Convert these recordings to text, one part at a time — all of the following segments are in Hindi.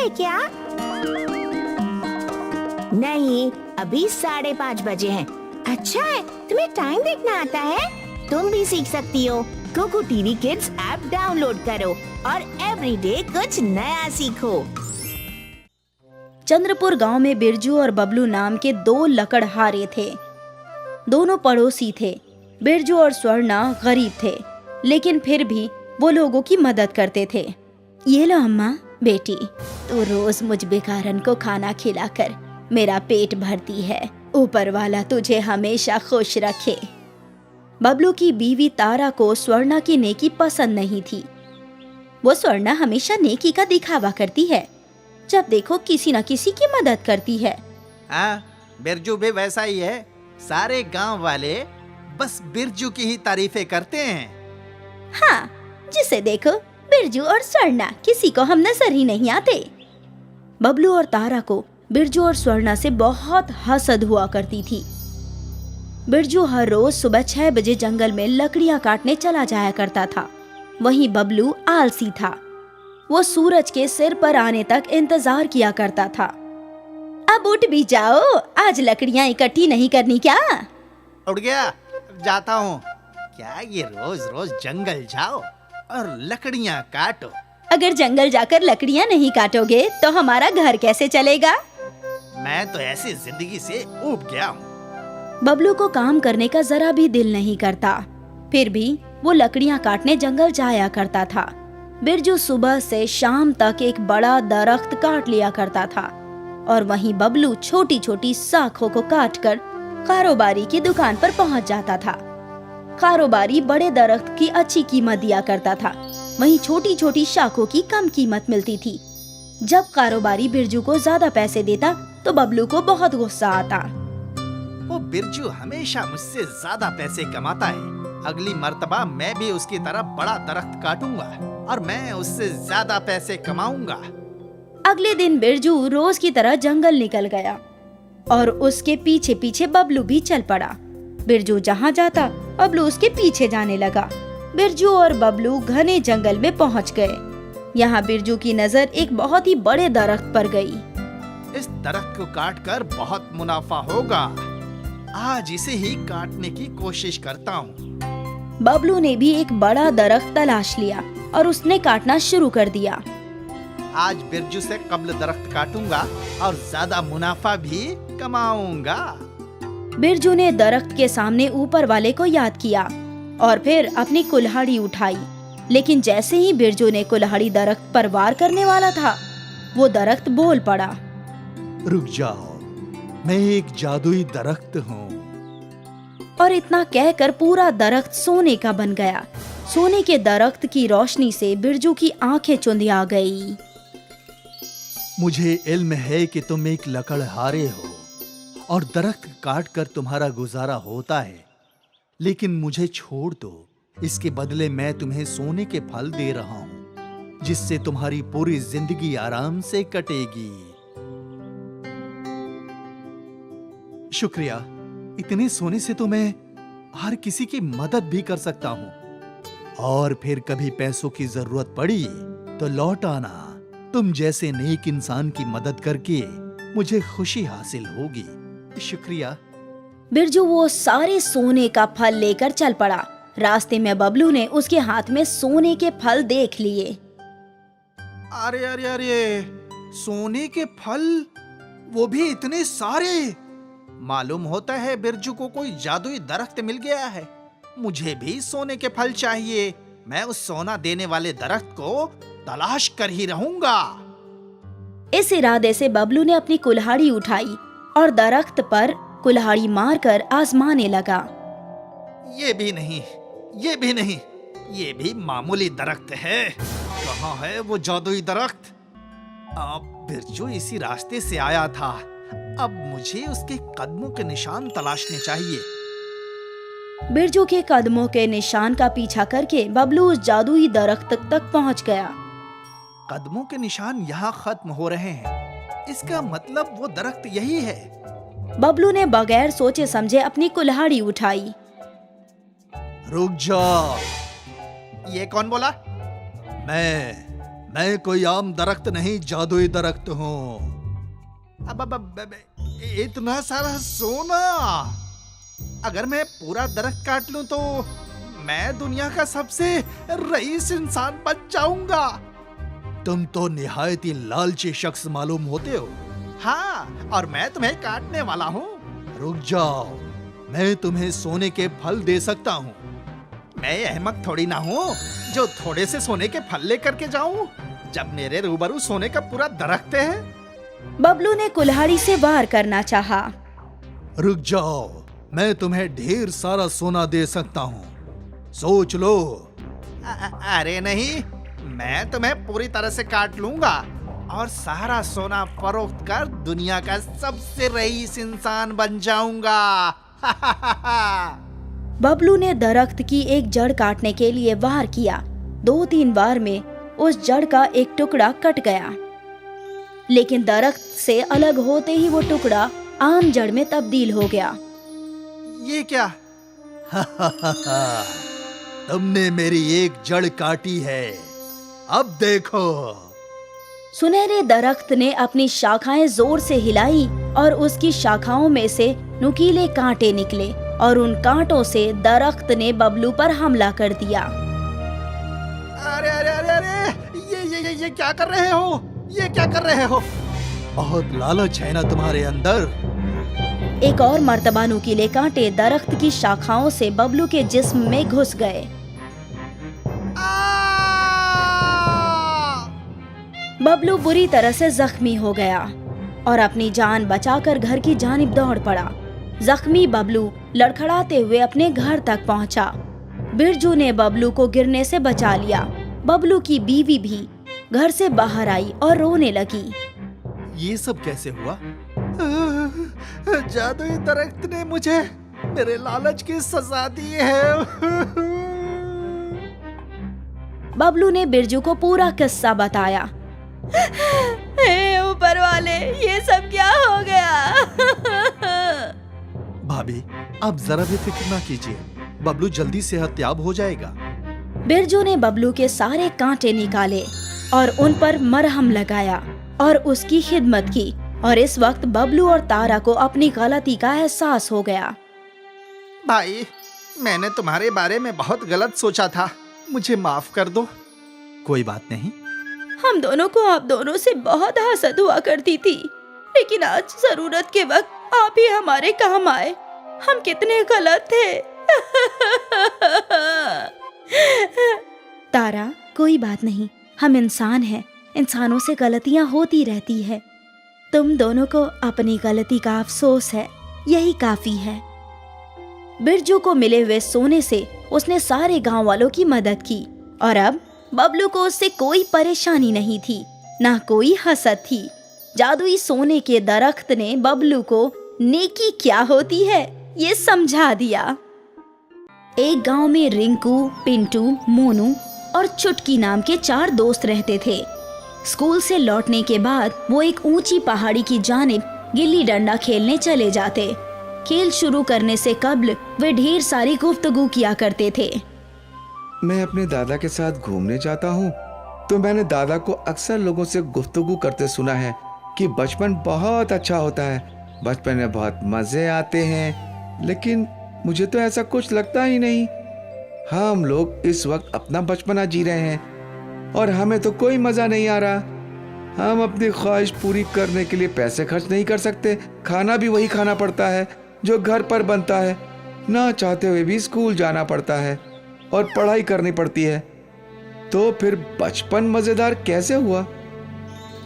है क्या? नहीं, अभी 5:30 बजे हैं। अच्छा है, तुम्हें टाइम देखना आता है? तुम भी सीख सकती हो। Kuku TV kids app download करो और एवरीडे कुछ नया सीखो। चंद्रपुर गांव में बिरजू और बबलू नाम के 2 लकड़हारे थे। दोनों पड़ोसी थे। बिरजू और स्वर्णा गरीब थे, लेकिन फिर भी वो लोगों की मदद करते थे। ये लो अम्मा, बेटी, तू रोज मुझ बेकारन को खाना खिलाकर मेरा पेट भरती है। ऊपर वाला तुझे हमेशा खुश रखे। बबलू की बीवी तारा को स्वर्णा की नेकी पसंद नहीं थी। वो स्वर्णा हमेशा नेकी का दिखावा करती है, जब देखो किसी न किसी की मदद करती है। हाँ, बिरजू भी वैसा ही है। सारे गांव वाले बस बिरजू की ही तारीफें करते हैं। हाँ, जिसे देखो बिरजू और स्वर्णा, किसी को हम नजर ही नहीं आते। बबलू और तारा को बिरजू और स्वर्णा से बहुत हसद हुआ करती थी। बिरजू हर रोज सुबह 6 बजे जंगल में लकड़ियां काटने चला जाया करता था। वहीं बबलू आलसी था। वो सूरज के सिर पर आने तक इंतजार किया करता था। अब उठ भी जाओ, आज लकड़ियां इकट्ठी नहीं करनी क्या? उठ गया, जाता हूँ। क्या ये रोज रोज जंगल जाओ और लकड़ियाँ काटो? अगर जंगल जाकर लकड़ियां नहीं काटोगे तो हमारा घर कैसे चलेगा? मैं तो ऐसी जिंदगी से ऊब गया हूँ। बबलू को काम करने का जरा भी दिल नहीं करता, फिर भी वो लकड़ियां काटने जंगल जाया करता था। बिरजू सुबह से शाम तक एक बड़ा दरख्त काट लिया करता था और वहीं बबलू छोटी छोटी शाखों को काटकर कारोबारी की दुकान पर पहुंच जाता था। कारोबारी बड़े दरख्त की अच्छी कीमत दिया करता था, वहीं छोटी छोटी शाखों की कम कीमत मिलती थी। जब कारोबारी बिरजू को ज्यादा पैसे देता तो बबलू को बहुत गुस्सा आता। वो बिरजू हमेशा मुझसे ज्यादा पैसे कमाता है। अगली मर्तबा मैं भी उसकी तरह बड़ा दरख्त काटूंगा और मैं उससे ज्यादा पैसे कमाऊंगा। अगले दिन बिरजू रोज की तरह जंगल निकल गया और उसके पीछे पीछे बबलू भी चल पड़ा। बिरजू जहाँ जाता बबलू उसके पीछे जाने लगा। बिरजू और बबलू घने जंगल में पहुँच गए। यहाँ बिरजू की नजर एक बहुत ही बड़े दरख्त पर गई। इस दरख्त को काटकर बहुत मुनाफा होगा। आज इसे ही काटने की कोशिश करता हूँ। बबलू ने भी एक बड़ा दरख्त तलाश लिया और उसने काटना शुरू कर दिया। आज बिरजू से कब्ल दरख्त काटूंगा और ज्यादा मुनाफा भी कमाऊंगा। बिरजू ने दरख्त के सामने ऊपर वाले को याद किया और फिर अपनी कुल्हाड़ी उठाई, लेकिन जैसे ही बिरजू ने कुल्हाड़ी दरख्त पर वार करने वाला था, वो दरख्त बोल पड़ा। रुक जाओ, मैं एक जादुई दरख्त हूँ। और इतना कहकर पूरा दरख्त सोने का बन गया। सोने के दरख्त की रोशनी से बिरजू की आंखें चुंधिया गई। मुझे इल्म है कि तुम एक लकड़हारे हो और दरख्त काट कर तुम्हारा गुजारा होता है, लेकिन मुझे छोड़ दो। इसके बदले मैं तुम्हें सोने के फल दे रहा हूँ, जिससे तुम्हारी पूरी जिंदगी आराम से कटेगी। शुक्रिया, इतने सोने से तो मैं हर किसी की मदद भी कर सकता हूँ, और फिर कभी पैसों की जरूरत पड़ी तो लौट आना। तुम जैसे नेक इंसान की मदद करके मुझे खुशी हासिल होगी। शुक्रिया। बिरजू वो सारे सोने का फल लेकर चल पड़ा। रास्ते में बबलू ने उसके हाथ में सोने के फल देख लिए। अरे अरे अरे, सोने के फल, वो भी इतने सारे! मालूम होता है बिरजू को कोई जादुई दरख्त मिल गया है। मुझे भी सोने के फल चाहिए। मैं उस सोना देने वाले दरख्त को तलाश कर ही रहूंगा। इस इरादे से बबलू ने अपनी कुल्हाड़ी उठाई और दरख्त पर कुल्हाड़ी मारकर आजमाने लगा। ये भी नहीं, ये भी नहीं, ये भी मामूली दरख्त है। कहाँ है वो जादुई दरख्त? अब बिरजू इसी रास्ते से आया था। अब मुझे उसके कदमों के निशान तलाशने चाहिए। बिरजू के कदमों के निशान का पीछा करके बबलू उस जादुई दरख्त तक पहुंच गया। कदमों के निशान यहाँ खत्म हो रहे हैं। इसका मतलब वो दरख्त यही है। बबलू ने बगैर सोचे समझे अपनी कुल्हाड़ी उठाई। रुक जाओ। ये कौन बोला? मैं मैं कोई आम दरख्त नहीं, जादुई दरख्त हूँ। अब इतना सारा सोना, अगर मैं पूरा दरख्त काट लूं तो मैं दुनिया का सबसे रईस इंसान बन जाऊंगा। तुम तो निहायत ही लालची शख्स मालूम होते हो। हाँ, और मैं तुम्हें काटने वाला हूँ। रुक जाओ, मैं तुम्हें सोने के फल दे सकता हूँ। मैं अहमक थोड़ी ना हूँ जो थोड़े से सोने के फल लेकर के जाऊं, जब मेरे रूबरू सोने का पूरा दरख्त है। बबलू ने कुल्हाड़ी से वार करना चाहा। रुक जाओ, मैं तुम्हें ढेर सारा सोना दे सकता हूँ, सोच लो। अरे नहीं, मैं तुम्हें पूरी तरह से काट लूंगा और सारा सोना फरोख्त कर दुनिया का सबसे रईस इंसान बन जाऊंगा। बबलू ने दरख्त की एक जड़ काटने के लिए वार किया। 2-3 बार में उस जड़ का एक टुकड़ा कट गया, लेकिन दरख्त से अलग होते ही वो टुकड़ा आम जड़ में तब्दील हो गया। ये क्या? तुमने मेरी एक जड़ काटी है, अब देखो। सुनहरे दरख्त ने अपनी शाखाएं जोर से हिलाई और उसकी शाखाओं में से नुकीले कांटे निकले और उन कांटों से दरख्त ने बबलू पर हमला कर दिया। अरे अरे अरे अरे, ये क्या कर रहे हो? ये क्या कर रहे हो? बहुत लालच है ना तुम्हारे अंदर। एक और मर्तबा नुकीले कांटे दरख्त की शाखाओं से बबलू के जिस्म में घुस गए। बबलू बुरी तरह से जख्मी हो गया और अपनी जान बचाकर घर की जानिब दौड़ पड़ा। जख्मी बबलू लड़खड़ाते हुए अपने घर तक पहुंचा। बिरजू ने बबलू को गिरने से बचा लिया। बबलू की बीवी भी घर से बाहर आई और रोने लगी। ये सब कैसे हुआ? जादुई दरख्त ने मुझे मेरे लालच की सजा दी है। बबलू ने बिरजू को पूरा किस्सा बताया। हे ऊपर वाले, ये सब क्या हो गया? भाभी, आप जरा भी फिक्र ना कीजिए, बबलू जल्दी सेहतयाब हो जाएगा। बिरजू ने बबलू के सारे कांटे निकाले और उन पर मरहम लगाया और उसकी खिदमत की, और इस वक्त बबलू और तारा को अपनी गलती का एहसास हो गया। भाई, मैंने तुम्हारे बारे में बहुत गलत सोचा था, मुझे माफ कर दो। कोई बात नहीं। हम दोनों को आप दोनों से बहुत हसद हुआ करती थी, लेकिन आज जरूरत के वक्त आप ही हमारे काम आए। हम कितने गलत थे। तारा, कोई बात नहीं, हम इंसान हैं, इंसानों से गलतियां होती रहती है। तुम दोनों को अपनी गलती का अफसोस है, यही काफी है। बिरजू को मिले हुए सोने से उसने सारे गांव वालों की मदद की और अब बबलू को उससे कोई परेशानी नहीं थी, ना कोई हसद थी। जादुई सोने के दरख्त ने बबलू को नेकी क्या होती है ये समझा दिया। एक गांव में रिंकू, पिंटू, मोनू और चुटकी नाम के 4 दोस्त रहते थे। स्कूल से लौटने के बाद वो एक ऊंची पहाड़ी की जानिब गिल्ली डंडा खेलने चले जाते। खेल शुरू करने से कब्ल वे ढेर सारी गुफ्तगू किया करते थे। मैं अपने दादा के साथ घूमने जाता हूँ तो मैंने दादा को अक्सर लोगों से गुफ्तगू करते सुना है कि बचपन बहुत अच्छा होता है, बचपन में बहुत मजे आते हैं, लेकिन मुझे तो ऐसा कुछ लगता ही नहीं। हम लोग इस वक्त अपना बचपना जी रहे हैं और हमें तो कोई मजा नहीं आ रहा। हम अपनी ख्वाहिश पूरी करने के लिए पैसे खर्च नहीं कर सकते, खाना भी वही खाना पड़ता है जो घर पर बनता है, ना चाहते हुए भी स्कूल जाना पड़ता है और पढ़ाई करनी पड़ती है। तो फिर बचपन मजेदार कैसे हुआ?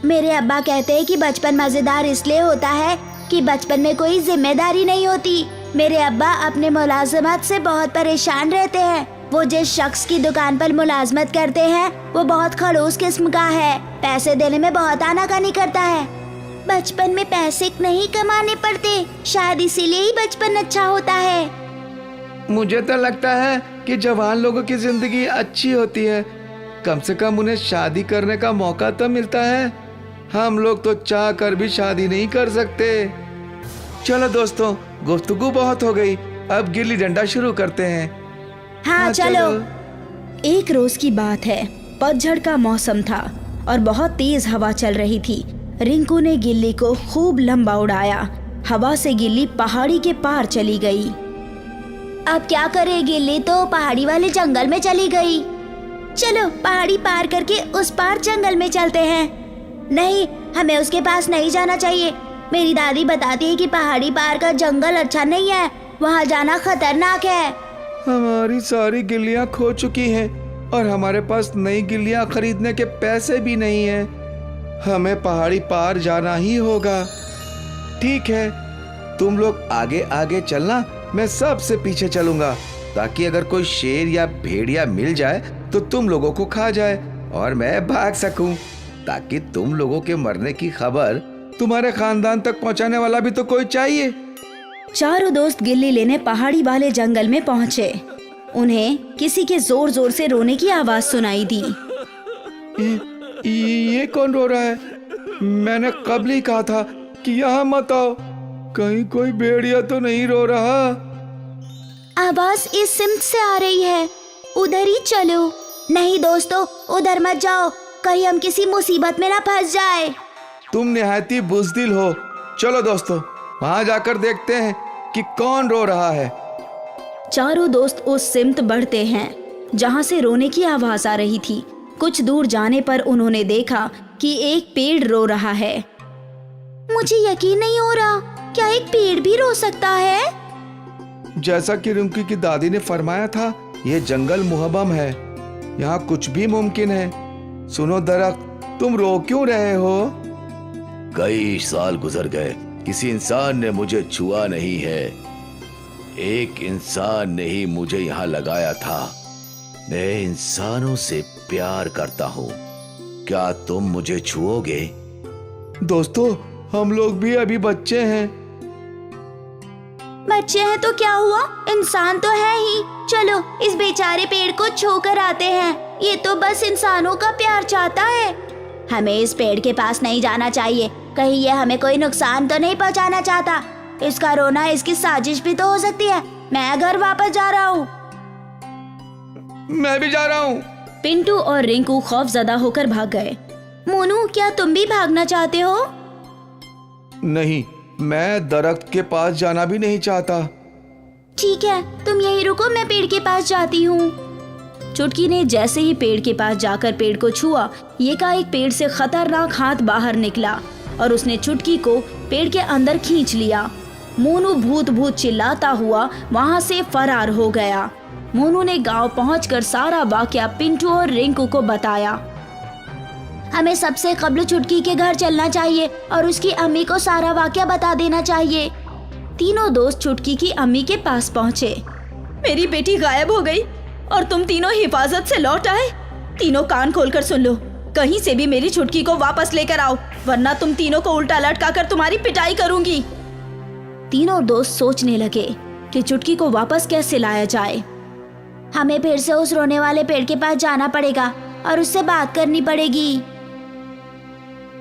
मेरे अब्बा कहते हैं कि बचपन मजेदार इसलिए होता है कि बचपन में कोई जिम्मेदारी नहीं होती। मेरे अब्बा अपने मुलाजमत से बहुत परेशान रहते हैं। वो जिस शख्स की दुकान पर मुलाजमत करते हैं वो बहुत खड़ूस किस्म का है, पैसे देने में बहुत आनाकानी करता है। बचपन में पैसे नहीं कमाने पड़ते, शायद इसीलिए ही बचपन अच्छा होता है। मुझे तो लगता है कि जवान लोगों की जिंदगी अच्छी होती है, कम से कम उन्हें शादी करने का मौका तो मिलता है। हम लोग तो चाह कर भी शादी नहीं कर सकते। चलो दोस्तों, गुफ्तगू बहुत हो गई, अब गिल्ली डंडा शुरू करते हैं। हाँ, चलो। एक रोज की बात है, पतझड़ का मौसम था और बहुत तेज हवा चल रही थी। रिंकू ने गिल्ली को खूब लंबा उड़ाया। हवा से गिल्ली पहाड़ी के पार चली गई। अब क्या करे, गिल्ली तो पहाड़ी वाले जंगल में चली गई। चलो पहाड़ी पार करके उस पार जंगल में चलते हैं। नहीं, हमें उसके पास नहीं जाना चाहिए। मेरी दादी बताती है कि पहाड़ी पार का जंगल अच्छा नहीं है, वहाँ जाना खतरनाक है। हमारी सारी गिल्लियां खो चुकी हैं और हमारे पास नई गिल्लियां खरीदने के पैसे भी नहीं हैं। हमें पहाड़ी पार जाना ही होगा। ठीक है, तुम लोग आगे आगे चलना, मैं सबसे पीछे चलूंगा, ताकि अगर कोई शेर या भेड़िया मिल जाए तो तुम लोगों को खा जाए और मैं भाग सकूं, ताकि तुम लोगों के मरने की खबर तुम्हारे खानदान तक पहुंचाने वाला भी तो कोई चाहिए। चारों दोस्त गिल्ली लेने पहाड़ी वाले जंगल में पहुंचे। उन्हें किसी के जोर जोर से रोने की आवाज सुनाई दी। ये कौन रो रहा है? मैंने कब ही कहा था कि यहाँ मत आओ। कहीं कोई भेड़िया तो नहीं रो रहा? आवाज इस सिमत से आ रही है, उधर ही चलो। नहीं दोस्तों, उधर मत जाओ, कहीं हम किसी मुसीबत में ना फंस जाए। तुम निहायती बुज़दिल हो। चलो दोस्तों, वहां जाकर देखते हैं कि कौन रो रहा है। चारों दोस्त उस सिमत बढ़ते हैं जहाँ से रोने की आवाज आ रही थी। कुछ दूर जाने पर उन्होंने देखा कि एक पेड़ रो रहा है। मुझे यकीन नहीं हो रहा, क्या एक पेड़ भी रो सकता है? जैसा कि रिंकू की दादी ने फरमाया था, यह जंगल मुहब्बम है, यहाँ कुछ भी मुमकिन है। सुनो दरख्त, तुम रो क्यों रहे हो? कई साल गुजर गए, किसी इंसान ने मुझे छुआ नहीं है। एक इंसान ने ही मुझे यहाँ लगाया था। मैं इंसानों से प्यार करता हूँ, क्या तुम मुझे छुओगे? दोस्तों, हम लोग भी अभी बच्चे हैं। बच्चे हैं तो क्या हुआ, इंसान तो है ही। चलो इस बेचारे पेड़ को छूकर आते हैं, ये तो बस इंसानों का प्यार चाहता है। हमें इस पेड़ के पास नहीं जाना चाहिए, कहीं ये हमें कोई नुकसान तो नहीं पहुंचाना चाहता। इसका रोना इसकी साजिश भी तो हो सकती है। मैं घर वापस जा रहा हूँ। मैं भी जा रहा हूँ। पिंटू और रिंकू खौफजदा होकर भाग गए। मोनू, क्या तुम भी भागना चाहते हो? नहीं, मैं दरख्त के पास जाना भी नहीं चाहता। ठीक है, तुम यहीं रुको, मैं पेड़ के पास जाती हूँ। चुटकी ने जैसे ही पेड़ के पास जाकर पेड़ को छुआ, ये का एक पेड़ से खतरनाक हाथ बाहर निकला और उसने चुटकी को पेड़ के अंदर खींच लिया। मोनू भूत भूत चिल्लाता हुआ वहाँ से फरार हो गया। मोनू ने गांव पहुंचकर सारा वाकया पिंटू और रिंकू को बताया। हमें सबसे कब्ल चुटकी के घर चलना चाहिए और उसकी अम्मी को सारा वाकया बता देना चाहिए। तीनों दोस्त चुटकी की अम्मी के पास पहुँचे। मेरी बेटी गायब हो गई और तुम तीनों हिफाजत से लौट आए। तीनों कान खोलकर सुन लो, कहीं से भी मेरी चुटकी को वापस लेकर आओ, वरना तुम तीनों को उल्टा लटकाकर तुम्हारी पिटाई करूंगी। तीनों दोस्त सोचने लगे कि चुटकी को वापस कैसे लाया जाए। हमें फिर से उस रोने वाले पेड़ के पास जाना पड़ेगा और उससे बात करनी पड़ेगी।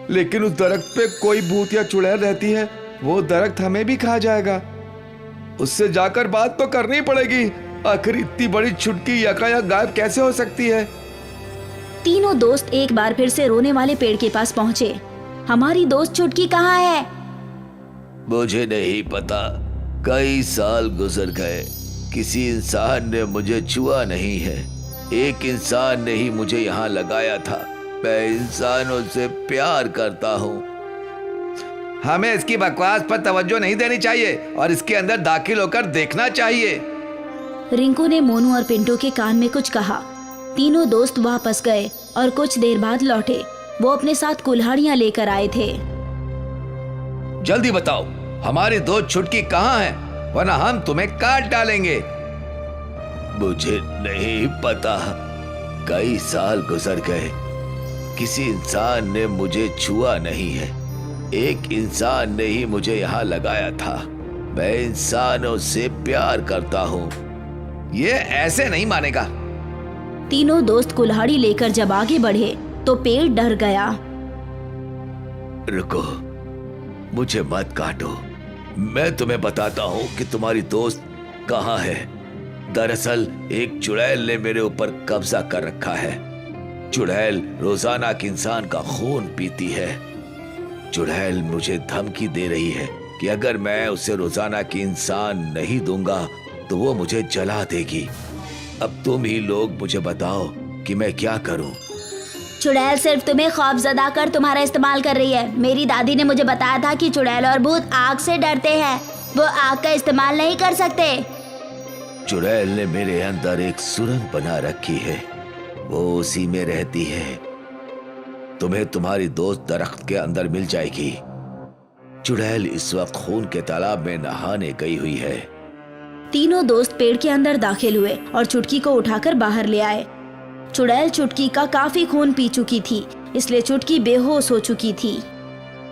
लेकिन उस दरख्त पे कोई भूत या चुड़ैल रहती है, वो दरख्त हमें भी खा जाएगा। उससे जाकर बात तो करनी पड़ेगी। आखिर इतनी बड़ी चुटकी यकायक गायब कैसे हो सकती है? तीनों दोस्त एक बार फिर से रोने वाले पेड़ के पास पहुंचे। हमारी दोस्त चुटकी कहाँ है? मुझे नहीं पता, कई साल गुजर गए, किसी इंसान ने मुझे छुआ नहीं है। एक इंसान ने ही मुझे यहाँ लगाया था। मैं इंसानों से प्यार करता हूँ। हमें इसकी बकवास पर तवज्जो नहीं देनी चाहिए और इसके अंदर दाखिल होकर देखना चाहिए। रिंकू ने मोनू और पिंटू के कान में कुछ कहा। तीनों दोस्त वापस गए और कुछ देर बाद लौटे। वो अपने साथ कुल्हाड़ियां लेकर आए थे। जल्दी बताओ, हमारी दोस्त चुटकी कहाँ है, वरना हम तुम्हें काट डालेंगे। मुझे नहीं पता, कई साल गुजर गए, किसी इंसान ने मुझे छुआ नहीं है। एक इंसान ने ही मुझे यहाँ लगाया था। मैं इंसानों से प्यार करता हूँ। ये ऐसे नहीं मानेगा। तीनों दोस्त कुल्हाड़ी लेकर जब आगे बढ़े तो पेड़ डर गया। रुको, मुझे मत काटो, मैं तुम्हें बताता हूँ कि तुम्हारी दोस्त कहाँ है। दरअसल एक चुड़ैल ने मेरे ऊपर कब्जा कर रखा है। चुड़ैल रोजाना के इंसान का खून पीती है। चुड़ैल मुझे धमकी दे रही है कि अगर मैं उसे रोजाना की इंसान नहीं दूंगा तो वो मुझे जला देगी। अब तुम ही लोग मुझे बताओ कि मैं क्या करूं। चुड़ैल सिर्फ तुम्हें खौफजदा कर तुम्हारा इस्तेमाल कर रही है। मेरी दादी ने मुझे बताया था कि चुड़ैल और भूत आग से डरते हैं, वो आग का इस्तेमाल नहीं कर सकते। चुड़ैल ने मेरे अंदर एक सुरंग बना रखी है, वो उसी में रहती है। तुम्हें तुम्हारी दोस्त दरख्त के अंदर मिल जाएगी। चुड़ैल इस वक्त खून के तालाब में नहाने गई हुई है। तीनों दोस्त पेड़ के अंदर दाखिल हुए और चुटकी को उठाकर बाहर ले आए। चुड़ैल चुटकी का काफी खून पी चुकी थी, इसलिए चुटकी बेहोश हो चुकी थी।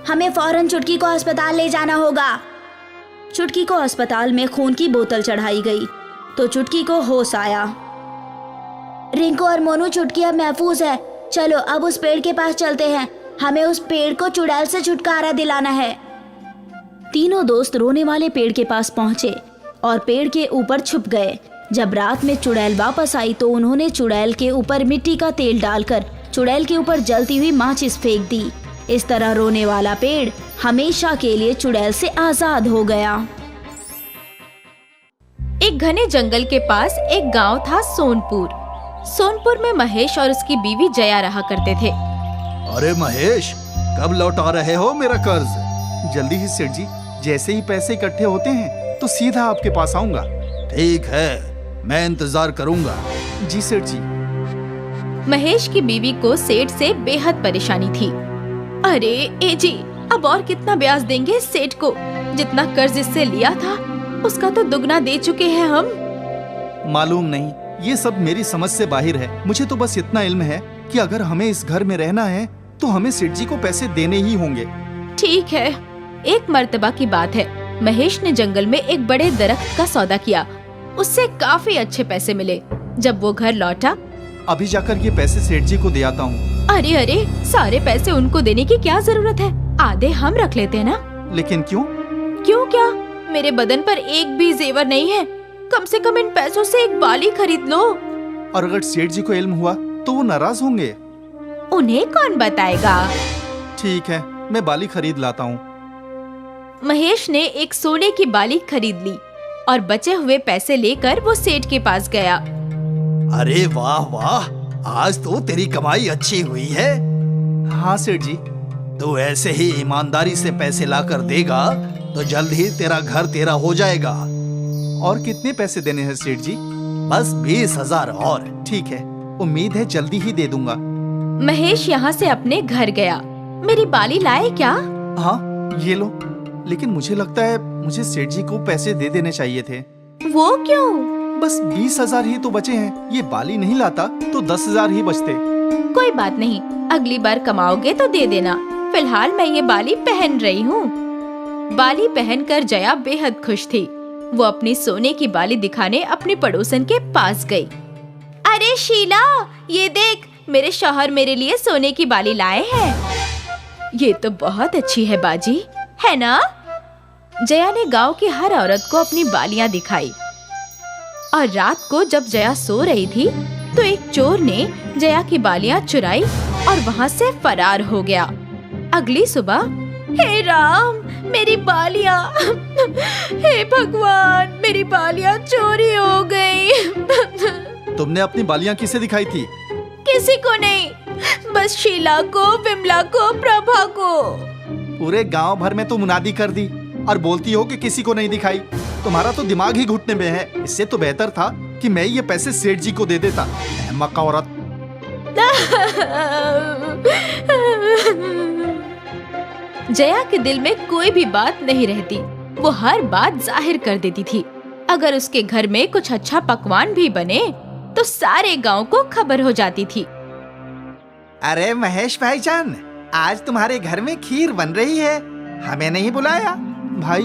हमें फौरन चुटकी को अस्पताल ले जाना होगा। चुटकी को अस्पताल में खून की बोतल चढ़ाई गई तो चुटकी को होश आया। रिंकू और मोनू, चुटकी अब महफूज है। चलो अब उस पेड़ के पास चलते हैं, हमें उस पेड़ को चुड़ैल से छुटकारा दिलाना है। तीनों दोस्त रोने वाले पेड़ के पास पहुंचे और पेड़ के ऊपर छुप गए। जब रात में चुड़ैल वापस आई तो उन्होंने चुड़ैल के ऊपर मिट्टी का तेल डालकर चुड़ैल के ऊपर जलती हुई माचिस फेंक दी। इस तरह रोने वाला पेड़ हमेशा के लिए चुड़ैल से आजाद हो गया। एक घने जंगल के पास एक गांव था सोनपुर। सोनपुर में महेश और उसकी बीवी जया रहा करते थे। अरे महेश, कब लौटा रहे हो मेरा कर्ज? जल्दी ही सेठ जी, जैसे ही पैसे इकट्ठे होते हैं तो सीधा आपके पास आऊंगा। ठीक है, मैं इंतजार करूंगा। जी सेठ जी। महेश की बीवी को सेठ से बेहद परेशानी थी। अरे ए जी, अब और कितना ब्याज देंगे सेठ को? जितना कर्ज इससे लिया था उसका तो दुगना दे चुके हैं हम। मालूम नहीं, ये सब मेरी समझ से बाहर है। मुझे तो बस इतना इल्म है कि अगर हमें इस घर में रहना है तो हमें सेठ जी को पैसे देने ही होंगे। ठीक है। एक मर्तबा की बात है, महेश ने जंगल में एक बड़े दरख्त का सौदा किया। उससे काफी अच्छे पैसे मिले। जब वो घर लौटा, अभी जाकर ये पैसे सेठ जी को दे आता हूँ। अरे अरे, सारे पैसे उनको देने की क्या जरूरत है? आधे हम रख लेते हैं ना। लेकिन क्यों? क्यों क्या? मेरे बदन पर एक भी जेवर नहीं है। कम से कम इन पैसों से एक बाली खरीद लो। और अगर सेठ जी को इल्म हुआ तो वो नाराज होंगे। उन्हें कौन बताएगा? ठीक है, मैं बाली खरीद लाता हूँ। महेश ने एक सोने की बाली खरीद ली और बचे हुए पैसे लेकर वो सेठ के पास गया। अरे वाह वाह, आज तो तेरी कमाई अच्छी हुई है। हाँ सेठ जी। तू ऐसे ही ईमानदारी से पैसे लाकर देगा तो जल्द ही तेरा घर तेरा हो जाएगा। और कितने पैसे देने हैं सेठ जी? बस 20,000 और। ठीक है, उम्मीद है जल्दी ही दे दूंगा। महेश यहाँ से अपने घर गया। मेरी बाली लाए क्या? हाँ, ये लो। लेकिन मुझे लगता है मुझे सेठ जी को पैसे दे देने चाहिए थे। वो क्यों? बस 20,000 ही तो बचे हैं। ये बाली नहीं लाता तो 10,000 ही बचते। कोई बात नहीं, अगली बार कमाओगे तो दे देना। फिलहाल मैं ये बाली पहन रही हूँ। बाली पहनकर जया बेहद खुश थी। वो अपनी सोने की बाली दिखाने अपनी पड़ोसन के पास गई। अरे शीला, ये देख, मेरे शौहर मेरे लिए सोने की बाली लाए हैं। ये तो बहुत अच्छी है बाजी, है ना? जया ने गांव की हर औरत को अपनी बालियां दिखाई। और रात को जब जया सो रही थी तो एक चोर ने जया की बालियां चुराई और वहां से फरार हो गया। अगली सुबह, हे राम, मेरी बालियां, हे भगवान, मेरी बालियां चोरी हो गई। तुमने अपनी बालियां किसे दिखाई थी? किसी को नहीं, बस शीला को, विमला को, प्रभा को। पूरे गांव भर में तो मुनादी कर दी और बोलती हो कि किसी को नहीं दिखाई। तुम्हारा तो दिमाग ही घुटने में है। इससे तो बेहतर था कि मैं ये पैसे सेठ जी को दे देता। अहमक औरत। जया के दिल में कोई भी बात नहीं रहती। वो हर बात जाहिर कर देती थी। अगर उसके घर में कुछ अच्छा पकवान भी बने तो सारे गांव को खबर हो जाती थी। अरे महेश भाईजान, आज तुम्हारे घर में खीर बन रही है, हमें नहीं बुलाया? भाई,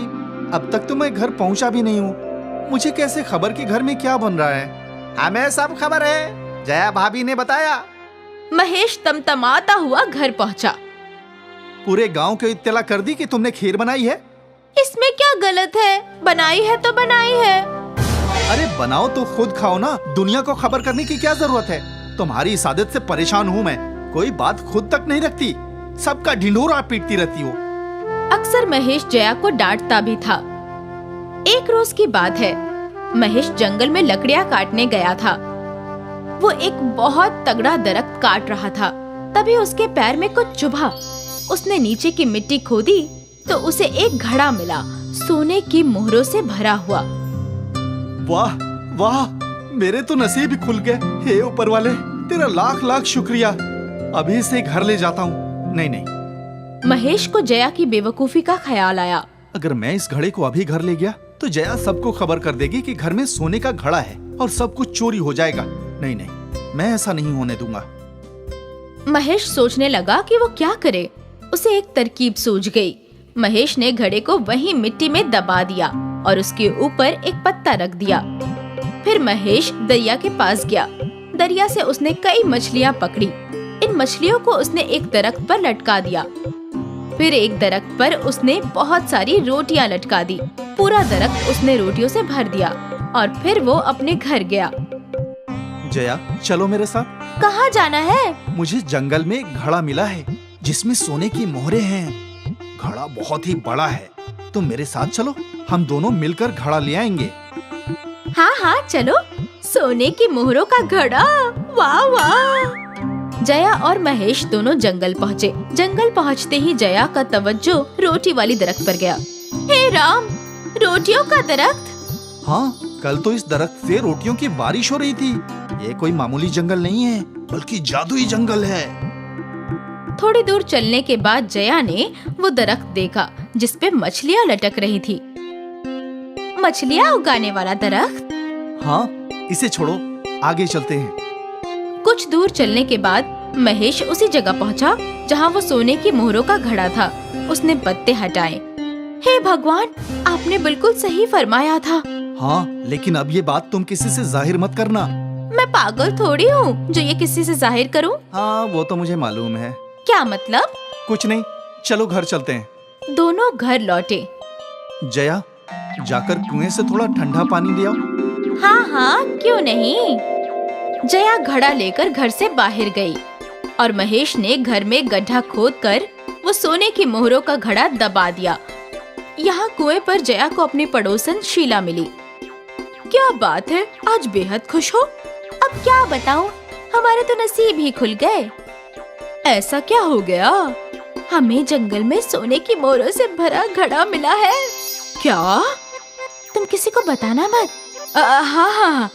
अब तक तो मैं घर पहुंचा भी नहीं हूँ। मुझे कैसे खबर कि घर में क्या बन रहा है? हमें सब खबर है, जया भाभी ने बताया। महेश तमतमाता हुआ घर पहुंचा। पूरे गांव को इत्तला कर दी कि तुमने खीर बनाई है। इसमें क्या गलत है? बनाई है तो बनाई है। अरे बनाओ तो खुद खाओ ना, दुनिया को खबर करने की क्या जरूरत है? तुम्हारी इस आदत से परेशान हूँ मैं। कोई बात खुद तक नहीं रखती, सबका ढिंढोरा पीटती रहती हो। अक्सर महेश जया को डांटता भी था। एक रोज की बात है, महेश जंगल में लकड़ियां काटने गया था। वो एक बहुत तगड़ा दरख्त काट रहा था, तभी उसके पैर में कुछ चुभा। उसने नीचे की मिट्टी खोदी तो उसे एक घड़ा मिला, सोने की मोहरों से भरा हुआ। वाह वाह, मेरे तो नसीब ही खुल गए। हे ऊपर वाले, तेरा लाख लाख शुक्रिया। अभी इसे घर ले जाता हूँ। नहीं नहीं, महेश को जया की बेवकूफी का ख्याल आया। अगर मैं इस घड़े को अभी घर ले गया तो जया सबको खबर कर देगी कि घर में सोने का घड़ा है और सब कुछ चोरी हो जाएगा। नहीं नहीं, मैं ऐसा नहीं होने दूंगा। महेश सोचने लगा कि वो क्या करे। उसे एक तरकीब सूझ गई। महेश ने घड़े को वहीं मिट्टी में दबा दिया और उसके ऊपर एक पत्ता रख दिया। फिर महेश दरिया के पास गया। दरिया से उसने कई मछलियां पकड़ी। इन मछलियों को उसने एक दरख्त पर लटका दिया। फिर एक दरख्त पर उसने बहुत सारी रोटियां लटका दी। पूरा दरख्त उसने रोटियों से भर दिया और फिर वो अपने घर गया। जया, चलो मेरे साथ। कहाँ जाना है? मुझे जंगल में एक घड़ा मिला है जिसमें सोने की मोहरें हैं। घड़ा बहुत ही बड़ा है, तुम मेरे साथ चलो, हम दोनों मिलकर घड़ा ले आएंगे। हाँ हाँ चलो। सोने की मोहरों का घड़ा, वाह वाह। जया और महेश दोनों जंगल पहुँचे। जंगल पहुँचते ही जया का तवज्जो रोटी वाली दरख्त पर गया। हे राम, रोटियों का दरख्त? हाँ, कल तो इस दरख्त से रोटियों की बारिश हो रही थी। ये कोई मामूली जंगल नहीं है, बल्कि जादुई जंगल है। थोड़ी दूर चलने के बाद जया ने वो दरख्त देखा जिस पे मछलियाँ लटक रही थी। मछलियाँ उगाने वाला दरख्त? हाँ, इसे छोड़ो, आगे चलते हैं। कुछ दूर चलने के बाद महेश उसी जगह पहुँचा जहाँ वो सोने की मोहरों का घड़ा था। उसने पत्ते हटाए। हे भगवान, आपने बिल्कुल सही फरमाया था। हाँ, लेकिन अब ये बात तुम किसी से जाहिर मत करना। मैं पागल थोड़ी हूँ जो ये किसी से जाहिर करूँ। हाँ, वो तो मुझे मालूम है। क्या मतलब? कुछ नहीं, चलो घर चलते हैं। दोनों घर लौटे। जया, जाकर कुएं से थोड़ा ठंडा पानी ले आओ। हाँ हाँ, क्यों नहीं। जया घड़ा लेकर घर से बाहर गई और महेश ने घर में गड्ढा खोदकर वो सोने की मोहरों का घड़ा दबा दिया। यहाँ कुएं पर जया को अपनी पड़ोसन शीला मिली। क्या बात है, आज बेहद खुश हो? अब क्या बताऊं, हमारे तो नसीब ही खुल गए। ऐसा क्या हो गया? हमें जंगल में सोने की मोहरों से भरा घड़ा मिला है। क्या? तुम किसी को बताना मत। हाँ हाँ,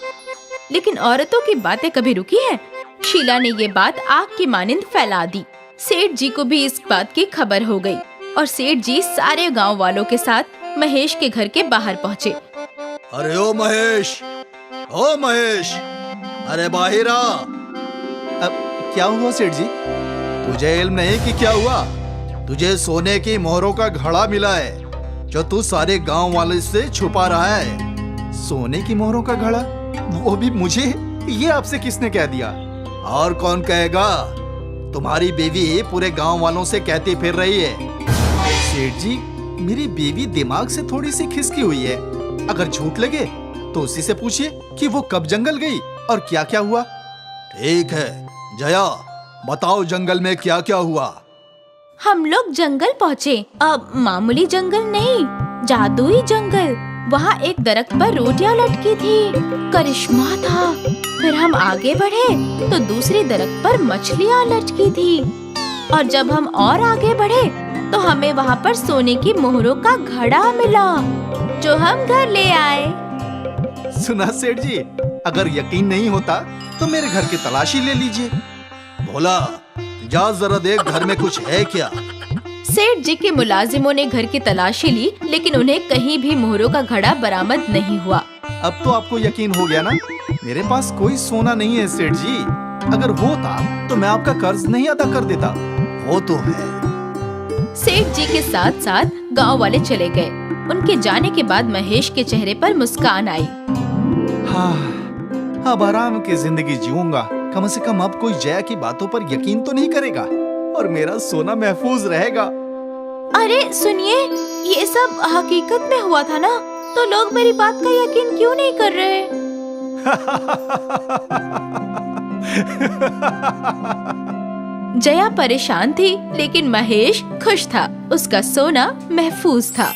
लेकिन औरतों की बातें कभी रुकी है? शीला ने ये बात आग की मानिंद फैला दी। सेठ जी को भी इस बात की खबर हो गई और सेठ जी सारे गांव वालों के साथ महेश के घर के बाहर पहुँचे। अरे ओ महेश, ओ महेश, अरे बाहर आ। अब क्या हुआ सेठ जी? तुझे इल्म नहीं कि क्या हुआ? तुझे सोने की मोहरों का घड़ा मिला है जो तू सारे गांव वाले से छुपा रहा है। सोने की मोहरों का घड़ा? वो भी मुझे? ये आपसे किसने कह दिया? और कौन कहेगा? तुम्हारी बीवी पूरे गांव वालों से कहती फिर रही है। सेठ जी, मेरी बीवी दिमाग से थोड़ी सी खिसकी हुई है। अगर झूठ लगे तो उसी से पूछिए कि वो कब जंगल गई और क्या क्या हुआ। ठीक है जया, बताओ जंगल में क्या क्या हुआ? हम लोग जंगल पहुँचे। अब मामूली जंगल नहीं, जादुई जंगल। वहाँ एक दरख्त पर रोटियां लटकी थी, करिश्मा था। फिर हम आगे बढ़े तो दूसरी दरख्त पर मछलियाँ लटकी थी और जब हम और आगे बढ़े तो हमें वहाँ पर सोने की मोहरों का घड़ा मिला जो हम घर ले आए। सुना सेठ जी, अगर यकीन नहीं होता तो मेरे घर की तलाशी ले लीजिए। भोला, जा जरा देख घर में कुछ है क्या। सेठ जी के मुलाजिमों ने घर की तलाशी ली, लेकिन उन्हें कहीं भी मोहरों का घड़ा बरामद नहीं हुआ। अब तो आपको यकीन हो गया ना? मेरे पास कोई सोना नहीं है सेठ जी। अगर होता तो मैं आपका कर्ज नहीं अदा कर देता। वो तो है। सेठ जी के साथ साथ गांव वाले चले गए। उनके जाने के बाद महेश के चेहरे पर मुस्कान आई। हाँ, अब आराम की जिंदगी जीऊंगा। कम से कम अब कोई जया की बातों पर यकीन तो नहीं करेगा और मेरा सोना महफूज रहेगा। अरे सुनिए, ये सब हकीकत में हुआ था ना, तो लोग मेरी बात का यकीन क्यों नहीं कर रहे? जया परेशान थी, लेकिन महेश खुश था। उसका सोना महफूज था।